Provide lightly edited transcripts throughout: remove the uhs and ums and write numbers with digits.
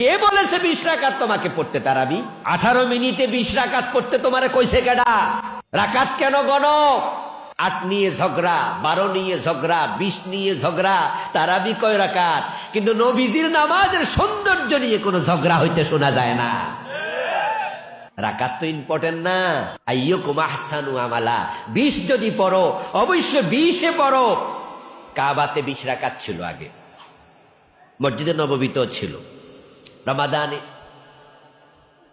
কে বলেছে 20 রাকাত তোমাকে পড়তে? তারাবি 18 মিনিটে 20 রাকাত পড়তে তোমারে কইছে কেডা? রাকাত কেন গণো? 8 নিয়ে ঝগড়া, 12 নিয়ে ঝগড়া, 20 নিয়ে ঝগড়া, তারাবি কয় রাকাত? কিন্তু নবীজির নামাজের সৌন্দর্য নিয়ে কোনো ঝগড়া হইতে শোনা যায় না। রাকাত তো ইম্পর্টেন্ট না। আইয়ুকুম আহসানু আমালা, 20 যদি পড়ো অবশ্য 20-এ পড়ো। কাবাতে 20 রাকাত ছিল আগে, মসজিদে নববীতেও ছিল। রমাদানে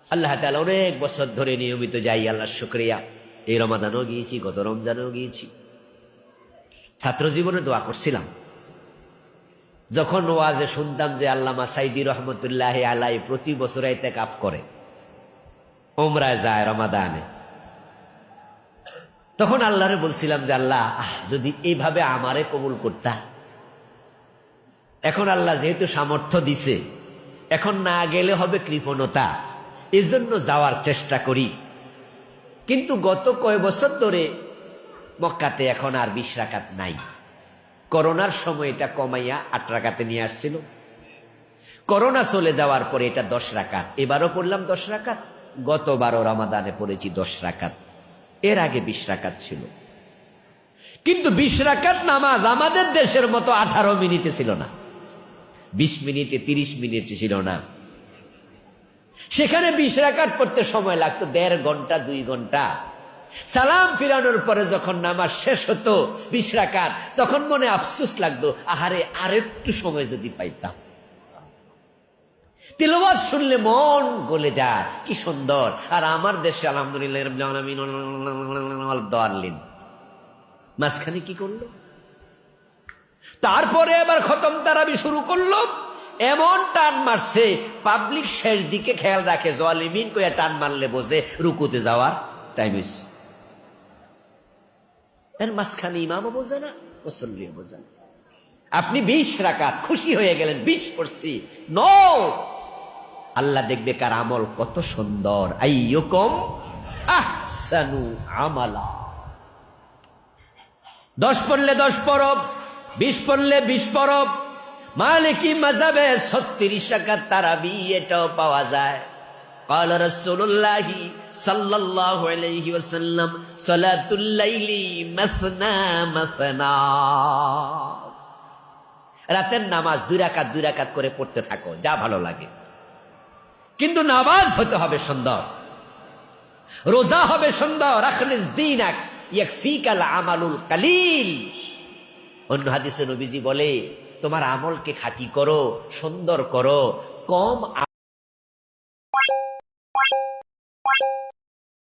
আল্লাহ তাআলা অনেক বছর ধরে নিয়মিত যাই, আল্লাহর শুকরিয়া। এই রমাদানও গিয়েছি, গত রমজানেও গিয়েছি। ছাত্র জীবনে দোয়া করছিলাম, যখন ওয়াজে শুনতাম যে আল্লামা সাইদি রহমতুল্লাহ আলাই প্রতি বছর ইতিকাফ করে, উমরায় যায় রমাদানে, তখন আল্লাহরে বলছিলাম যে আল্লাহ যদি এইভাবে আমারে কবুল করতা। এখন আল্লাহ যেহেতু সামর্থ্য দিছে, এখন না গেলে হবে কৃপণতা, এজন্য যাওয়ার চেষ্টা করি। কিন্তু গত কয় বছর ধরে মক্কাতে এখন আর 20 রাকাত নাই। করোনার সময় এটা কমাইয়া 8 রাকাতে নিয়ে আসছিল। করোনা চলে যাওয়ার পরে এটা 10 রাকাত, এবারও পড়লাম 10 রাকাত। গতবারও রমাদানে পড়েছি 10 রাকাত। এর আগে 20 রাকাত ছিল। কিন্তু 20 রাকাত নামাজ আমাদের দেশের মতো 18 মিনিটে ছিল না, 20 মিনিটে 30 মিনিটে ছিল না। সেখানে 20 রাকাত পড়তে সময় লাগতো 1.5 ঘন্টা 2 ঘন্টা। সালাম ফিরানোর পরে যখন নামাজ শেষ হতো 20 রাকাত, তখন মনে আফসোস লাগতো, আহারে আরেকটু সময় যদি পাইতাম। তিলাওয়াত শুনলে মন গলে যায়, কি সুন্দর। আর আমার দেশে আলহামদুলিল্লাহ রাব্বিল আলামিন দাল্লিন, মাঝখানে কি করলো? তারপরে আবার খতম তারাবি শুরু করলো, এমন টান মারছে পাবলিক শেষ দিকে খেয়াল রাখে, জালিমিন কইয়া টান মারলে বোঝে রুকুতে যাওয়ার টাইম হইছে। এর মাঝখানে ইমামও বোঝে না, মুসল্লিও বোঝে না। আপনি 20 রাকাত খুশি হয়ে গেলেন, 20 পড়ছি। নো, আল্লাহ দেখবে কার আমল কত সুন্দর। আইয়ুকুম আহসানু আমালা। 10 পড়লে 10 পড়ো, 20 পড়লে 20 পড়ো। মালিকি মাযহাবে 36 রাকাত তারাবি এটাও পাওয়া যায়। قال رسول الله صلى الله عليه وسلم صلاة الليل مثنى مثنى। রাতের নামাজ 2 রাকাত 2 রাকাত করে পড়তে থাকো, যা ভালো লাগে। কিন্তু নামাজ হতে হবে সুন্দর, রোজা হবে সুন্দর। আখলিস দীনাক ইয়াকফিকাল আমালুল কালিল। অন্য হাদিসে নবীজি বলে, তোমার আমলকে খাঁটি করো, সুন্দর করো, কম